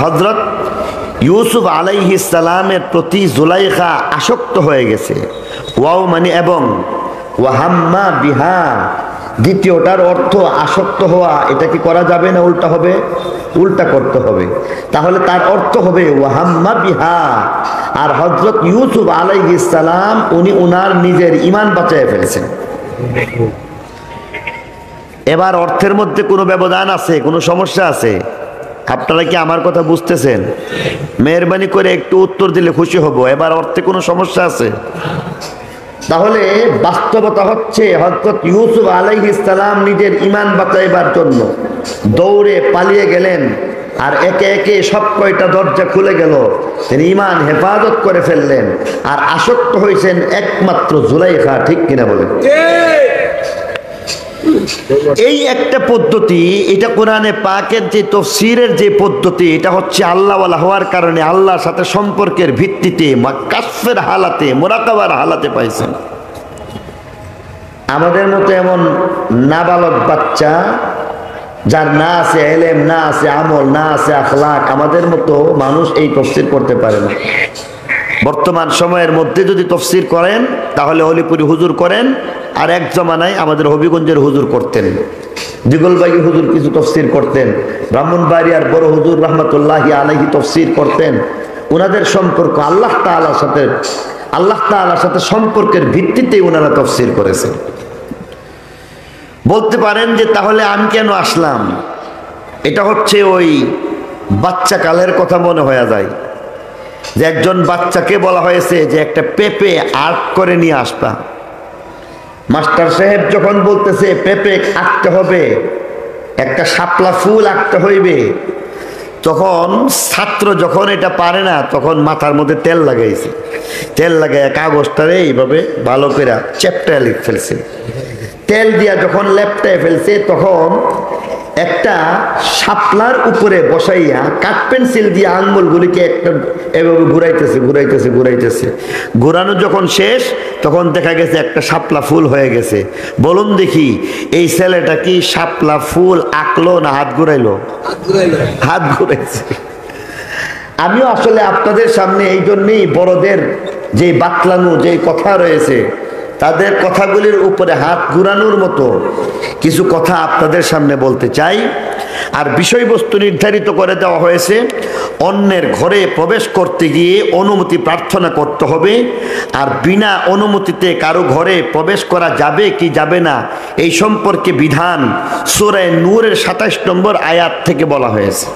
হযরত ইউসুফ আলাইহিস সালামের প্রতি জুলাইখা আসক্ত হয়ে গেছে। ওয়াও মানে এবং, ওয়াহাম্মা বিহা দ্বিতীয়টার অর্থ আসক্ত হওয়া। এটা কি করা যাবে না উল্টা হবে? উল্টা করতে হবে। তাহলে তার অর্থ হবে ওয়াহাম্মা বিহা। আর হযরত ইউসুফ আলাইহিস সালাম উনি উনার নিজের ঈমান বাঁচিয়ে ফেলেছেন। এবার অর্থের মধ্যে কোনো ব্যবধান আছে, কোনো সমস্যা আছে? আপনারা কি আমার কথা বুঝতেছেন? মেহরবানি করে একটু উত্তর দিলে খুশি হব। এবার অর্থে কোনো সমস্যা আছে? তাহলে বাস্তবতা হচ্ছে হযরত ইউসুফ আলাইহিস সালাম নিজের ঈমান বাঁচাইবার জন্য দৌড়ে পালিয়ে গেলেন, আর একে একে সব কয়টা দরজা খুলে গেল। তিনি ঈমান হেফাজত করে ফেললেন, আর আসক্ত হয়েছেন একমাত্র জুলাইখা। ঠিক কিনা বলেন? এই একটা পদ্ধতি, এটা কোরআনে পাকের যে তাফসীরের যে পদ্ধতি, এটা হচ্ছে আল্লাহওয়ালা হওয়ার কারণে আল্লাহর সাথে সম্পর্কের ভিত্তিতে কাশফের হালাতে, মুরাকাবার হালাতে পাইছেন। আমাদের মতো এমন নাবালক বাচ্চা যার না আছে ইলম, না আছে আমল, না আছে আখলাক, আমাদের মতো মানুষ এই তাফসীর করতে পারে না। বর্তমান সময়ের মধ্যে যদি তাফসীর করেন তাহলে অলিপুরি হুজুর করেন, আর এক জমানায় আমাদের হবিগঞ্জের হুজুর করতেন, দিগলবাগি হুজুর কিছু তাফসীর করতেন, ব্রাহ্মণবাড়িয়ার বড় হুজুর রহমতুল্লাহি আলাইহি তাফসীর করতেন। ওনাদের সম্পর্ক আল্লাহ তাআলার সাথে সম্পর্কের ভিত্তিতে ওনারা তাফসীর করেছেন। বলতে পারেন যে তাহলে আমি কেন আসলাম? এটা হচ্ছে ওই বাচ্চা কালের কথা মনে হয়ে যায়, যে একজন বাচ্চাকে বলা হয়েছে যে একটা পেঁপে আর্ট করে নিয়ে আসবা। মাস্টার সাহেব যখন বলতেছে পেঁপে আঁকতে হবে, একটা শাপলা ফুল আঁকতে হইবে, তখন ছাত্র যখন এটা পারে না তখন মাথার মধ্যে তেল লাগাইছে, তেল লাগাইয়া কাগজটারে এইভাবে ভালো করে চ্যাপটায় লিখে ফেলছে। তেল দিয়া যখন লেপটায় ফেলছে তখন একটা শাপলার উপরে বসাইয়া কাঠ পেন্সিল দিয়ে আঙ্গুলগুলিকে একটা এভাবে ঘুরাইতেছে। ঘুরানো যখন শেষ তখন দেখা গেছে একটা শাপলা ফুল হয়ে গেছে। বলুন দেখি, এই ছেলেটা কি শাপলা ফুল আঁকলো না হাত ঘুরাইলো? হাত ঘুরাইছে। আমিও আসলে আপনাদের সামনে এই জন্যই বড়দের যে বাতলানো যে কথা রয়েছে, তাদের কথাগুলির উপরে হাত ঘুরানোর মতো কিছু কথা আপনাদের সামনে বলতে চাই। আর বিষয়বস্তু নির্ধারিত করে দেওয়া হয়েছে, অন্যের ঘরে প্রবেশ করতে গিয়ে অনুমতি প্রার্থনা করতে হবে, আর বিনা অনুমতিতে কারো ঘরে প্রবেশ করা যাবে কি যাবে না এই সম্পর্কে বিধান সূরা নূরের ২৭ নম্বর আয়াত থেকে বলা হয়েছে।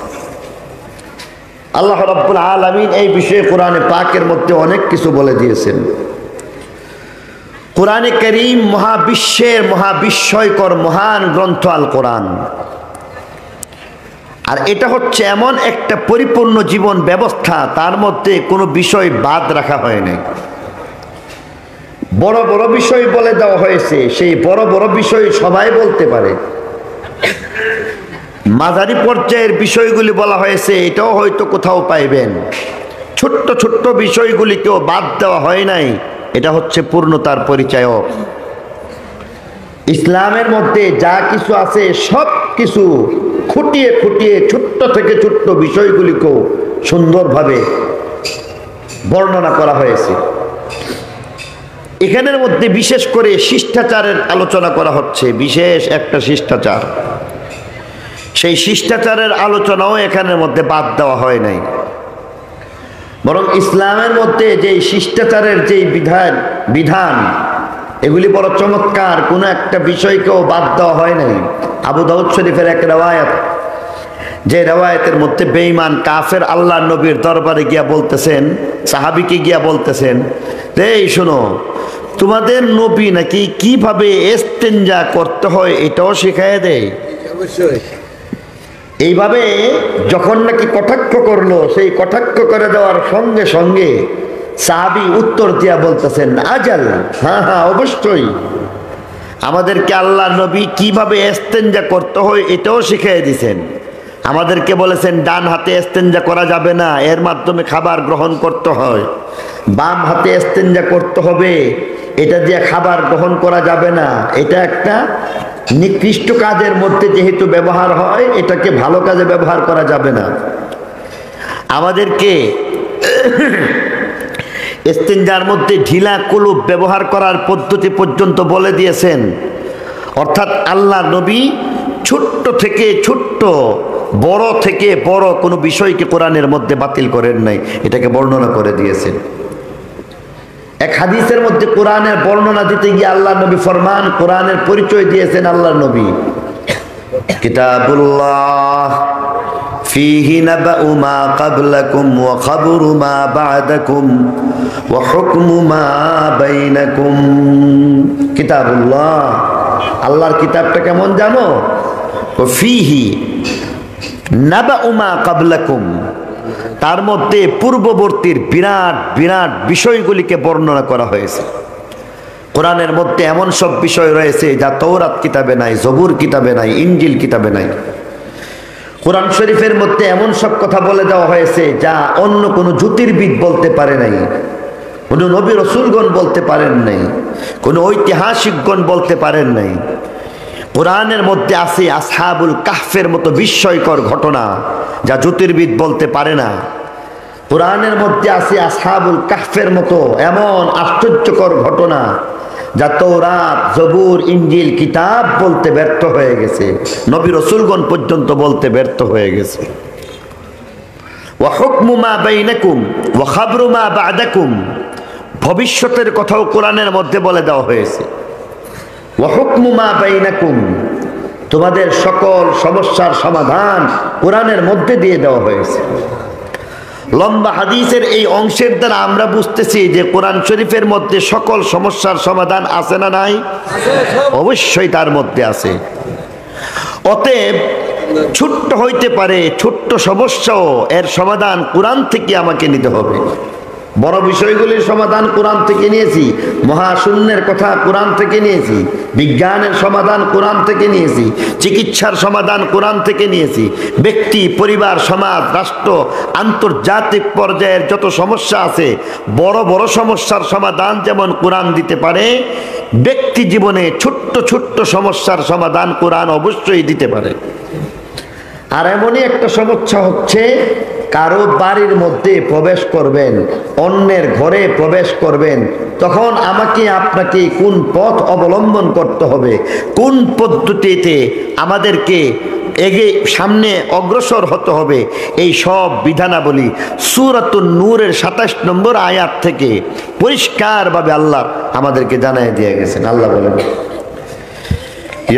আল্লাহ রাব্বুল আলামিন এই বিষয়ে কোরআনে পাকের মধ্যে অনেক কিছু বলে দিয়েছেন। কোরআনে কারীম মহাবিশ্বের মহাবিস্ময়কর মহান গ্রন্থ আল কোরআন, আর এটা হচ্ছে এমন একটা পরিপূর্ণ জীবন ব্যবস্থা, তার মধ্যে কোনো বিষয় বাদ রাখা হয় নাই। বড় বড় বিষয় বলে দেওয়া হয়েছে, সেই বড় বড় বিষয় সবাই বলতে পারে। মাঝারি পর্যায়ের বিষয়গুলি বলা হয়েছে, এটাও হয়তো কোথাও পাইবেন। ছোট্ট ছোট্ট বিষয়গুলিকেও বাদ দেওয়া হয় নাই, এটা হচ্ছে পূর্ণতার পরিচায়ক। ইসলামের মধ্যে যা কিছু আছে সব কিছু খুঁটিয়ে খুঁটিয়ে ছোট্ট থেকে ছোট্ট বিষয়গুলিকেও সুন্দরভাবে বর্ণনা করা হয়েছে। এখানের মধ্যে বিশেষ করে শিষ্টাচারের আলোচনা করা হচ্ছে, বিশেষ একটা শিষ্টাচার। সেই শিষ্টাচারের আলোচনাও এখানের মধ্যে বাদ দেওয়া হয় নাই, বরং ইসলামের মধ্যে যে শিষ্টাচারের যে বিধান এগুলি বড় চমৎকার, কোনো একটা বিষয়কেও বাদ দেওয়া হয় নাই। আবু দাউদ শরীফের এক রেওয়ায়াত, যে রেওয়ায়াতের মধ্যে বেঈমান কাফের আল্লাহ নবীর দরবারে গিয়া বলতেছেন, সাহাবীকে গিয়া বলতেছেন, এই শোনো, তোমাদের নবী নাকি কিভাবে ইস্তেনজা করতে হয় এটাও শিখাইয়া দেয়। অবশ্যই। এইভাবে যখন নাকি কটাক্ষ করলো, সেই কটাক্ষ করে দেওয়ার সঙ্গে সঙ্গে সাহাবী উত্তর দিয়া বলতেছেন, আজাল, হ্যাঁ হ্যাঁ অবশ্যই, আমাদেরকে আল্লাহ নবী কিভাবে ইস্তেনজা করতে হয় এটাও শিখিয়ে দিয়েছেন। আমাদেরকে বলেছেন ডান হাতে ইস্তেনজা করা যাবে না, এর মাধ্যমে খাবার গ্রহণ করতে হয়। বাম হাতে ইস্তেনজা করতে হবে, এটা দিয়ে খাবার গ্রহণ করা যাবে না। এটা একটা নিকৃষ্ট কাজের মধ্যে যেহেতু ব্যবহার হয়, এটাকে ভালো কাজে ব্যবহার করা যাবে না। আমাদেরকে ইস্তিনজার মধ্যে ঢিলা কুলুপ ব্যবহার করার পদ্ধতি পর্যন্ত বলে দিয়েছেন। অর্থাৎ আল্লাহ নবী ছোট্ট থেকে ছোট্ট, বড় থেকে বড় কোনো বিষয়কে কোরআনের মধ্যে বাতিল করেন নাই, এটাকে বর্ণনা করে দিয়েছেন। এক হাদিসের মধ্যে কোরআনের বর্ণনা দিতে গিয়ে আল্লাহ নবী ফরমান, কোরআনের পরিচয় দিয়েছেন আল্লাহ নবী, কিতাবুল্লাহ ফীহি নাবাউ মা ক্বাবলাকুম ওয়া খাবরু মা বা'দাকুম ওয়া হুকমু মা বাইনাকুম। কিতাবুল্লাহ, আল্লাহর কিতাবটা কেমন জানো? ফীহি নাবাউ মা ক্বাবলাকুম, তার মধ্যে পূর্ববর্তীর বিরাট বিরাট বিষয়গুলিকে বর্ণনা করা হয়েছে। কোরআনের মধ্যে এমন সব বিষয় রয়েছে যা তৌরাত কিতাবে নাই, জবুর কিতাবে নাই, ইনজিল কিতাবে নাই। কোরআন শরীফের মধ্যে এমন সব কথা বলে দেওয়া হয়েছে যা অন্য কোনো জ্যোতির্বিদ বলতে পারে নাই, কোনো নবী রসুলগণ বলতে পারেন নাই, কোনো ঐতিহাসিকগণ বলতে পারেন নাই। কোরআনের মধ্যে আছে আসহাবুল কাহফের মতো বিস্ময়কর ঘটনা যা জ্যোতির্বিদ বলতে পারে না। কোরআনের মধ্যে আছে আসহাবুল কাহফের মতো এমন আশ্চর্যকর ঘটনা যা তৌরাত, জবুর, ইনজিল কিতাব বলতে ব্যর্থ হয়ে গেছে, নবী রাসূলগণ পর্যন্ত বলতে ব্যর্থ হয়ে গেছে। ওয়া হুকমু মা বাইনাকুম ওয়া খাবরু মা বা'দাকুম, ভবিষ্যতের কথাও কোরআনের মধ্যে বলে দেওয়া হয়েছে। ওয়া হুকমু মা বাইনাকুম, তোমাদের সকল সমস্যার সমাধান কোরআনের মধ্যে দিয়ে দেওয়া হয়েছে। লম্বা হাদিসের এই অংশের দ্বারা আমরা বুঝতেছি যে কোরআন শরীফের মধ্যে সকল সমস্যার সমাধান আছে না নাই? অবশ্যই তার মধ্যে আছে। অতএব ছোট্ট হইতে পারে, ছোট্ট সমস্যাও এর সমাধান কোরআন থেকে আমাকে নিতে হবে। বড় বিষয়গুলির সমাধান কোরআন থেকে নিয়েছি, মহাশূন্যের কথা কোরআন থেকে নিয়েছি, বিজ্ঞানের সমাধান কোরআন থেকে নিয়েছি, চিকিৎসার সমাধান কোরআন থেকে নিয়েছি। ব্যক্তি, পরিবার, সমাজ, রাষ্ট্র, আন্তর্জাতিক পর্যায়ের যত সমস্যা আছে, বড় বড় সমস্যার সমাধান যেমন কোরআন দিতে পারে, ব্যক্তি জীবনে ছোট্ট ছোট্ট সমস্যার সমাধান কোরআন অবশ্যই দিতে পারে। আর এমনই একটা সমস্যা হচ্ছে, কারো বাড়ির মধ্যে প্রবেশ করবেন, অন্যের ঘরে প্রবেশ করবেন, তখন আমাকে আপনাকে কোন পথ অবলম্বন করতে হবে, কোন পদ্ধতিতে আমাদেরকে সামনে অগ্রসর হতে হবে, এই সব বিধানাবলী সূরাতুন নূরের ২৭ নম্বর আয়াত থেকে পরিষ্কারভাবে আল্লাহ আমাদেরকে জানিয়ে দিয়ে গেছেন। আল্লাহ বলেন,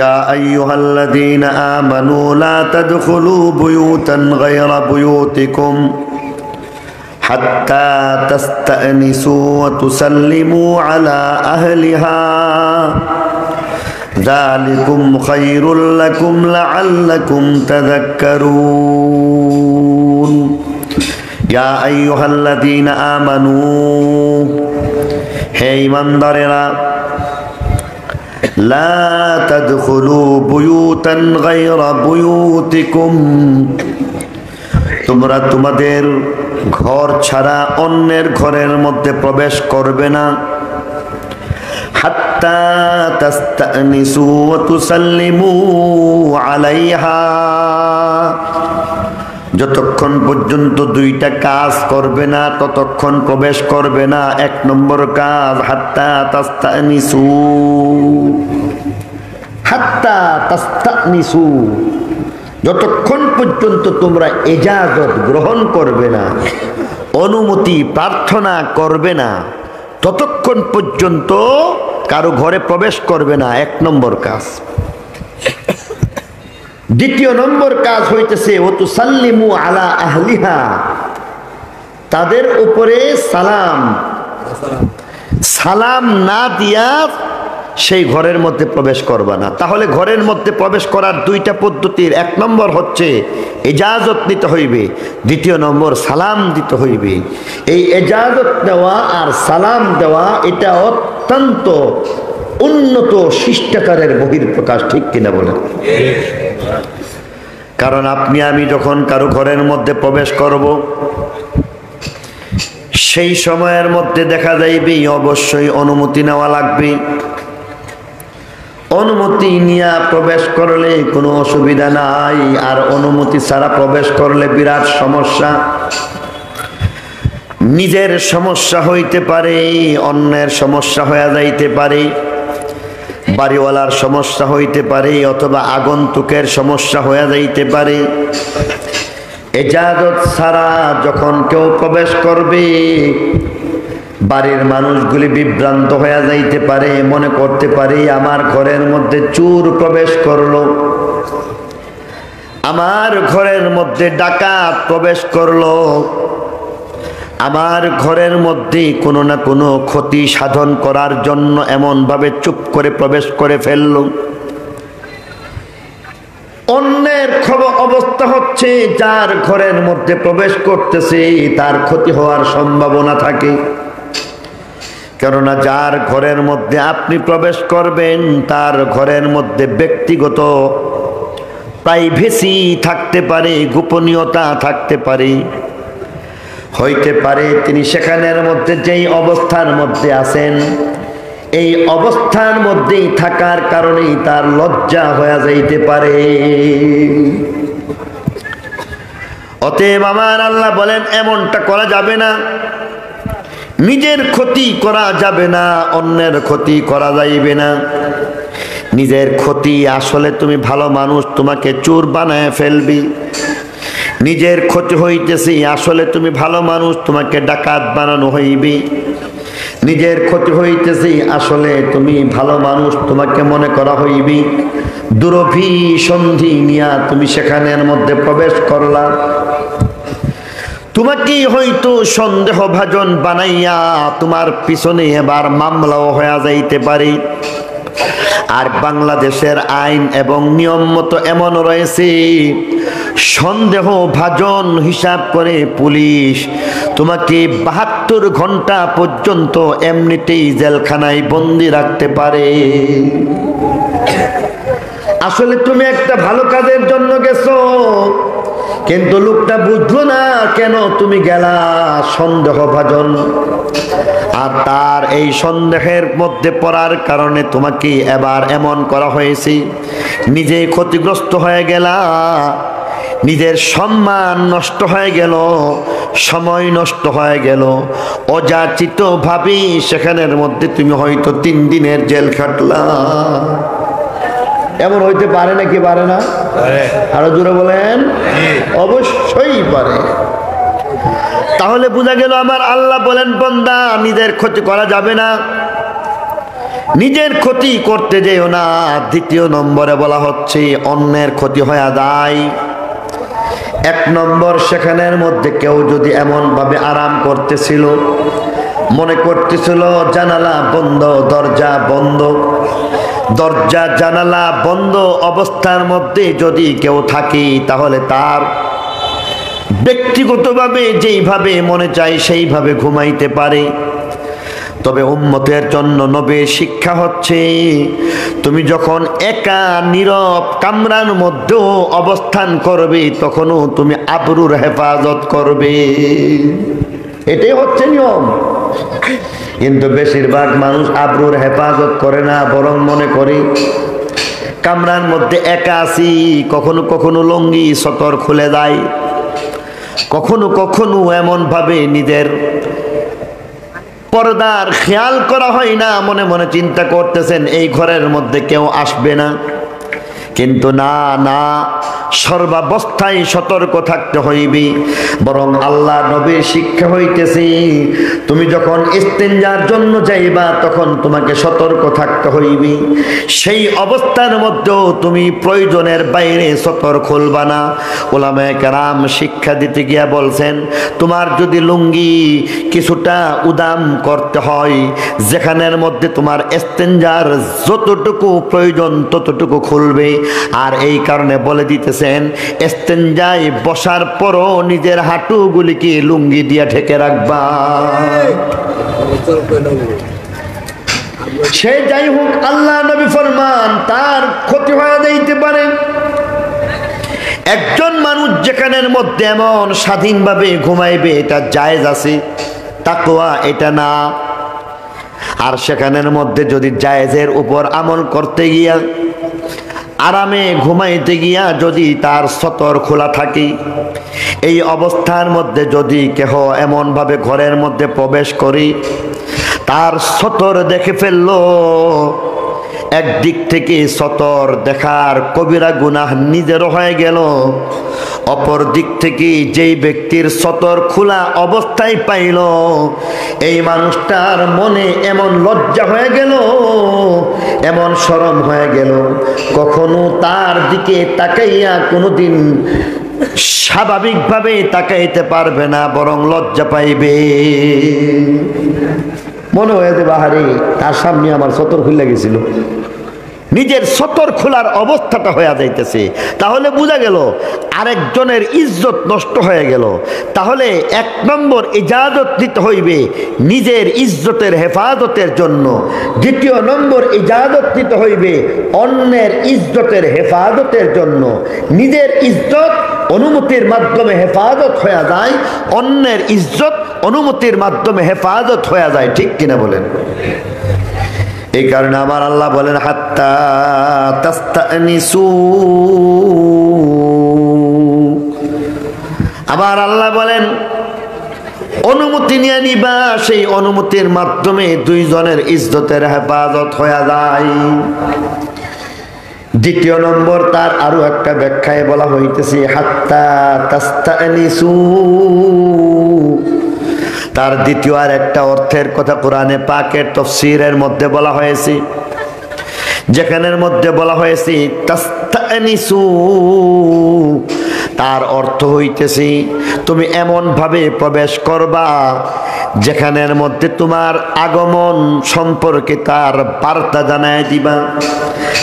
يا أيها الذين آمنوا لا تدخلوا بيوتا غير بيوتكم حتى تستأنسوا وتسلموا على أهلها ذلكم خير لكم لعلكم تذكرون يا أيها الذين آمنوا হে ঈমানদারেরা, লা তাদখুলু বুয়ুতান গায়রা বুয়ুতিকুম, তোমরা তোমাদের ঘর ছাড়া অন্যের ঘরের মধ্যে প্রবেশ করবে না। হাত্তা তাস্তানিসু ওয়া তুসাল্লিমু আলাইহা, যতক্ষণ পর্যন্ত দুইটা কাজ করবে না ততক্ষণ প্রবেশ করবে না। এক নম্বর কাজ হাত্তা তাস্তানিসু, হাত্তা তাস্তানিসু, যতক্ষণ পর্যন্ত তোমরা ইজাজত গ্রহণ করবে না, অনুমতি প্রার্থনা করবে না, ততক্ষণ পর্যন্ত কারো ঘরে প্রবেশ করবে না। এক নম্বর কাজ। দ্বিতীয় নম্বর কাজ হইতেছে ওয়াতুসাল্লিমু আলা আহলিহা, তাদের উপরে সালাম না দিয়া সেই ঘরের মধ্যে প্রবেশ করবা না। তাহলে ঘরের মধ্যে প্রবেশ করার দুইটা পদ্ধতির, এক নম্বর হচ্ছে ইজাজত নিতে হইবে, দ্বিতীয় নম্বর সালাম দিতে হইবে। এই ইজাজত দেওয়া আর সালাম দেওয়া এটা অত্যন্ত উন্নত শিষ্টাচারের বহিঃপ্রকাশ, ঠিক কিনা বলেন? কারণ আপনি আমি যখন কারো ঘরের মধ্যে প্রবেশ করব, সেই সময়ের মধ্যে দেখা যাইবে অবশ্যই অনুমতি নেওয়া লাগবে। অনুমতি নিয়ে প্রবেশ করলে কোনো অসুবিধা নাই, আর অনুমতি ছাড়া প্রবেশ করলে বিরাট সমস্যা। নিজের সমস্যা হইতে পারে, অন্যের সমস্যা হয়ে যাইতে পারে, বাড়িওয়ালার সমস্যা হইতে পারে, অথবা আগন্তুকের সমস্যা হয়ে যাইতে পারে। ইজাজত ছাড়া যখন কেউ প্রবেশ করবে, বাড়ির মানুষগুলি বিভ্রান্ত হয়ে যাইতে পারে, মনে করতে পারে আমার ঘরের মধ্যে চোর প্রবেশ করলো, আমার ঘরের মধ্যে ডাকাত প্রবেশ করলো, আমার ঘরের মধ্যে কোনো না কোনো ক্ষতি সাধন করার জন্য এমন ভাবে চুপ করে প্রবেশ করে ফেলল। অন্যের অবস্থা হচ্ছে যার ঘরের মধ্যে প্রবেশ করতেছে তার ক্ষতি হওয়ার সম্ভাবনা থাকে, কেননা যার ঘরের মধ্যে আপনি প্রবেশ করবেন তার ঘরের মধ্যে ব্যক্তিগত প্রাইভেসি থাকতে পারে, গোপনীয়তা থাকতে পারে। হইতে পারে তিনি সেখানের মধ্যে যেই অবস্থার মধ্যে আছেন, এই অবস্থার মধ্যেই থাকার কারণেই তার লজ্জা হয়ে যাইতে পারে। অতএব আমার আল্লাহ বলেন এমনটা করা যাবে না, নিজের ক্ষতি করা যাবে না, অন্যের ক্ষতি করা যাইবে না। নিজের ক্ষতি, আসলে তুমি ভালো মানুষ, তোমাকে চোর বানায় ফেলবি। নিজের ক্ষতি হইতেছে, আসলে তুমি ভালো মানুষ, তোমাকে ডাকাত বানানো হইবে। নিজের ক্ষতি হইতেছে, আসলে তুমি ভালো মানুষ, তোমাকে মনে করা হইবে। দুরভিসন্ধি নিয়া তুমি সেখানের মধ্যে প্রবেশ করলা, তোমাকে হয়তো সন্দেহভাজন বানাইয়া তোমার পিছনে এবার মামলাও হয়ে যাইতে পারে। আর বাংলাদেশের আইন এবং নিয়ম মতো এমন রয়েছে, সন্দেহভাজন হিসাব করে পুলিশ তোমাকে 72 ঘন্টা পর্যন্ত এমনিতেই জেলখানায় বন্দি রাখতে পারে। আসলে তুমি একটা ভালো কাজের জন্য গেছো, কিন্তু লোকটা বুঝলো না কেন তুমি গেলা সন্দেহভাজন, আর তার এই সন্দেহের মধ্যে পড়ার কারণে তোমাকে এবার এমন করা হয়েছে, নিজে ক্ষতিগ্রস্ত হয়ে গেলা, নিজের সম্মান নষ্ট হয়ে গেল, সময় নষ্ট হয়ে গেল, অযাচিত ভাবে সেখানের মধ্যে তুমি হয়তো 3 দিনের জেল খাটলা। এমন হইতে পারে নাকি পারে না? আরো জোরে বলেন। অবশ্যই পারে। তাহলে বোঝা গেল আমার আল্লাহ বলেন বান্দা নিজের ক্ষতি করা যাবে না, নিজের ক্ষতি করতে যেও না। দ্বিতীয় নম্বরে বলা হচ্ছে অন্যের ক্ষতি হয়ে যায়। 1 নম্বর, সেখানের মধ্যে কেউ যদি এমন ভাবে আরাম করতেছিল, মনে করতেছিল জানালা বন্ধ, দরজা বন্ধ, দরজা জানালা বন্ধ অবস্থার মধ্যে যদি কেউ থাকে, তাহলে তার ব্যক্তিগতভাবে যেইভাবে মনে চায় সেইভাবে ঘুমাইতে পারে। তবে উম্মতের জন্য নবীর শিক্ষা হচ্ছে, তুমি যখন একা নীরব কামরার মধ্যেও অবস্থান করবে, তখনও তুমি আবরুর হেফাজত করবে। এটাই হচ্ছে নিয়ম। কিন্তু বেশিরভাগ মানুষ আবরুর হেফাজত করে না, বরং মনে করে কামরার মধ্যে একা আছি, কখনো কখনো লুঙ্গি সতর খুলে দেয়, কখনো কখনো এমন ভাবে নিজের পর্দার খেয়াল করা হয় না, মনে মনে চিন্তা করতেছেন এই ঘরের মধ্যে কেউ আসবে না। কিন্তু না না, সর্বাবস্থায় সতর্ক থাকতে হইবে। বরং আল্লাহ নবীর শিক্ষা হইতেছে, তুমি যখন ইস্তেঞ্জার জন্য যাইবা তখন তোমাকে সতর্ক থাকতে হইবে। সেই অবস্থার মধ্যেও তুমি প্রয়োজনের বাইরে সতর খুলবা না। উলামায়ে কেরাম শিক্ষা দিতে গিয়া বলছেন, তোমার যদি লুঙ্গি কিছুটা উদাম করতে হয়, যেখানের মধ্যে তোমার ইস্তেঞ্জার যতটুকু প্রয়োজন ততটুকু খুলবে। আর এই কারণে বলে দিতেছেন, ইস্তেঞ্জায় বসার পরও নিজের হাঁটুগুলিকে লুঙ্গি দিয়ে ঢেকে রাখবা। সে যাই হোক, আল্লাহ নবী ফরমান তার ক্ষতি হয়ে যাইতে পারে। একজন মানুষ যেখানের মধ্যে এমন স্বাধীনভাবে ঘুমাইবে, এটা জায়েজ আছে, তাকওয়া এটা না। আর সেখানের মধ্যে যদি জায়েজের উপর আমল করতে গিয়া আরামে ঘুমাইতে গিয়া যদি তার সতর খোলা থাকে, এই অবস্থার মধ্যে যদি কেহ এমনভাবে ঘরের মধ্যে প্রবেশ করি তার সতর দেখে ফেললো, একদিক থেকে সতর দেখার কবিরা গুনাহ নিজেরও হয়ে গেল, অপর দিক থেকে যেই ব্যক্তির সতর খোলা অবস্থায় পাইল এই মানুষটার মনে এমন লজ্জা হয়ে গেল, এমন শরম হয়ে গেল, কখনো তার দিকে তাকাইয়া কোনোদিন স্বাভাবিকভাবে তাকাইতে পারবে না, বরং লজ্জা পাইবে। মনে হয়ে যাবে আহারে তার সামনে আমার সতর খুলে গেছিল, নিজের সতর খোলার অবস্থাটা হয়ে যাইতেছে। তাহলে বোঝা গেল আরেকজনের ইজ্জত নষ্ট হয়ে গেল। তাহলে এক নম্বর ইজাজত নিতে হইবে নিজের ইজ্জতের হেফাজতের জন্য, দ্বিতীয় নম্বর ইজাজত নিতে হইবে অন্যের ইজ্জতের হেফাজতের জন্য। নিজের ইজ্জত অনুমতির মাধ্যমে হেফাজত হয়ে যায়, অন্যের ইজ্জত অনুমতির মাধ্যমে হেফাজত হয়ে যায়, ঠিক কিনা বলেন? এই কারণে আমার আল্লাহ বলেন হাত্তা তাস্তানিসু, আমার আল্লাহ বলেন অনুমতি নিয়ে নিবা, সেই অনুমতির মাধ্যমে দুইজনের ইজ্জতের হেফাজত হয়ে যায়। দ্বিতীয় নম্বর তার আরো একটা ব্যাখ্যায় বলা হইতেছে হাত্তা তাস্তানিসু, তার দ্বিতীয় আর একটা অর্থের কথা কোরআনে পাকের তাফসীরের মধ্যে বলা হয়েছে, যেখানের মধ্যে বলা হয়েছে তাস্তানিসু, তার অর্থ হইতেছে তুমি এমন ভাবে প্রবেশ করবা যেখানের মধ্যে তোমার আগমন সম্পর্কে তার বার্তা জানায় দিবা।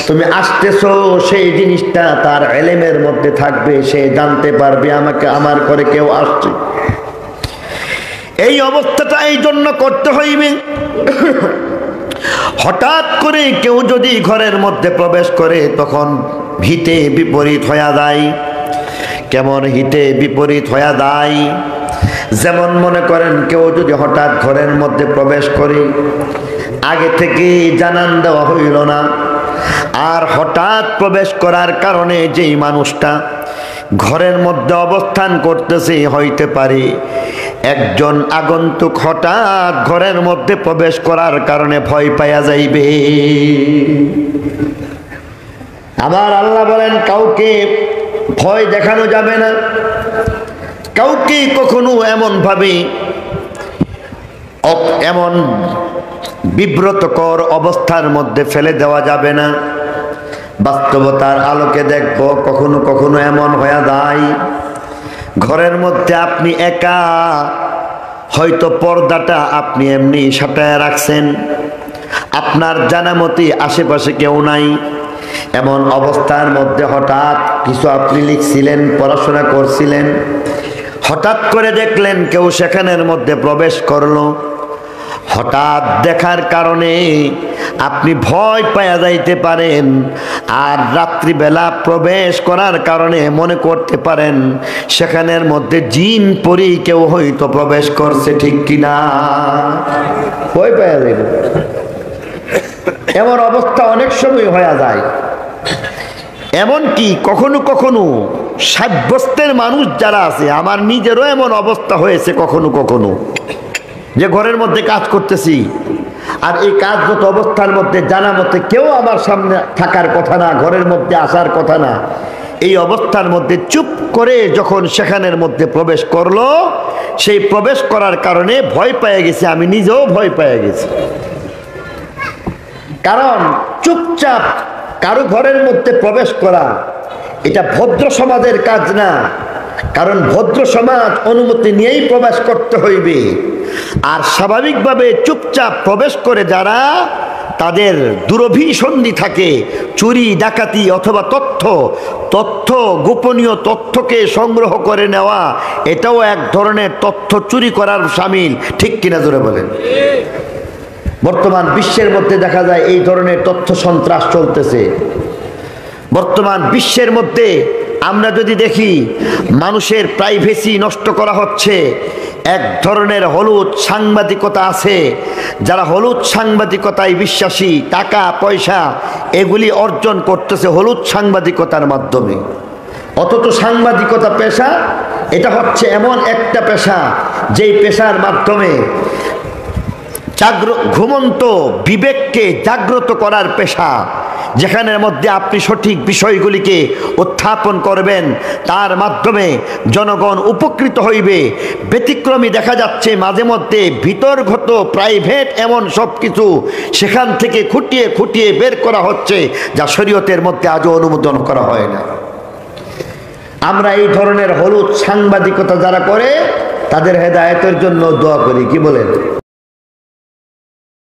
তুমি আসতেছো সেই জিনিসটা তার ইলমের মধ্যে থাকবে, সে জানতে পারবে আমাকে আমার ঘরে কেউ আসছে। এই অবস্থাটা এই জন্য করতে হইবে, হঠাৎ করে কেউ যদি ঘরের মধ্যে প্রবেশ করে তখন হিতে বিপরীত হয়ে যায়। কেমন হিতে বিপরীত হয়ে যায়? যেমন মনে করেন কেউ যদি হঠাৎ ঘরের মধ্যে প্রবেশ করে, আগে থেকে জানান দেওয়া হইল না, আর হঠাৎ প্রবেশ করার কারণে যেই মানুষটা ঘরের মধ্যে অবস্থান করতেছে হইতে পারে একজন আগন্তুক হঠাৎ ঘরের মধ্যে প্রবেশ করার কারণে ভয় পাইয়া যাইবে। আমার আল্লাহ বলেন কাউকে ভয় দেখানো যাবে না, কাউকে কখনো এমন বিব্রতকর অবস্থার মধ্যে ফেলে দেওয়া যাবে না। বাস্তবতার আলোকে দেখব কখনো কখনো এমন হয়ে যায় ঘরের মধ্যে আপনি একা, হয়তো পর্দাটা আপনি এমনি সাটায় রাখছেন, আপনার জানামতি আশেপাশে কেউ নাই, এমন অবস্থার মধ্যে হঠাৎ কিছু আপনি লিখছিলেন, পড়াশোনা করছিলেন, হঠাৎ করে দেখলেন কেউ সেখানের মধ্যে প্রবেশ করলো। হঠাৎ দেখার কারণে আপনি ভয় পাওয়া যাইতে পারেন, আর রাত্রিবেলা প্রবেশ করার কারণে মনে করতে পারেন সেখানের মধ্যে জিন পরি কেউ হয়তো প্রবেশ করছে, ঠিক কিনা? ভয় পাওয়া যাবে। এমন অবস্থা অনেক সময় হয়ে যায়। এমনকি কখনো কখনো সাব্যস্তের মানুষ যারা আছে, আমার নিজেরও এমন অবস্থা হয়েছে কখনো কখনো, যে ঘরের মধ্যে কাজ করতেছি আর এই কাজগত অবস্থার মধ্যে জানা মতে কেউ আমার সামনে থাকার কথা না, ঘরের মধ্যে আসার কথা না, এই অবস্থার মধ্যে চুপ করে যখন সেখানের মধ্যে প্রবেশ করলো, সেই প্রবেশ করার কারণে ভয় পেয়ে গেছি, আমি নিজেও ভয় পেয়ে গেছি। কারণ চুপচাপ কারো ঘরের মধ্যে প্রবেশ করা এটা ভদ্র সমাজের কাজ না, কারণ ভদ্র সমাজ অনুমতি নিয়েই প্রবেশ করতে হইবে। আর স্বাভাবিকভাবে চুপচাপ প্রবেশ করে যারা, তাদের দুরভিসন্ধি থাকে, চুরি ডাকাতি অথবা তথ্য গোপনীয় তথ্যকে সংগ্রহ করে নেওয়া, এটাও এক ধরনের তথ্য চুরি করার শামিল, ঠিক কিনা জোরে বলেন? বর্তমান বিশ্বের মধ্যে দেখা যায় এই ধরনের তথ্য সন্ত্রাস চলতেছে। বর্তমান বিশ্বের মধ্যে আমরা যদি দেখি মানুষের প্রাইভেসি নষ্ট করা হচ্ছে, এক ধরনের হলুদ সাংবাদিকতা আছে, যারা হলুদ সাংবাদিকতায় বিশ্বাসী, টাকা পয়সা এগুলি অর্জন করতেছে হলুদ সাংবাদিকতার মাধ্যমে। অথচ সাংবাদিকতা পেশা এটা হচ্ছে এমন একটা পেশা যেই পেশার মাধ্যমে ঘুমন্ত বিবেককে জাগ্রত করার পেশা, যেখানের মধ্যে আপনি সঠিক বিষয়গুলিকে উত্থাপন করবেন, তার মাধ্যমে জনগণ উপকৃত হইবে। ব্যতিক্রমী দেখা যাচ্ছে মাঝে মধ্যে ভিতরগত প্রাইভেট এমন সব কিছু সেখান থেকে খুঁটিয়ে খুঁটিয়ে বের করা হচ্ছে, যা শরীয়তের মধ্যে আজও অনুমোদন করা হয় না। আমরা এই ধরনের হলুদ সাংবাদিকতা যারা করে তাদের হেদায়েতের জন্য দোয়া করি, কি বলেন?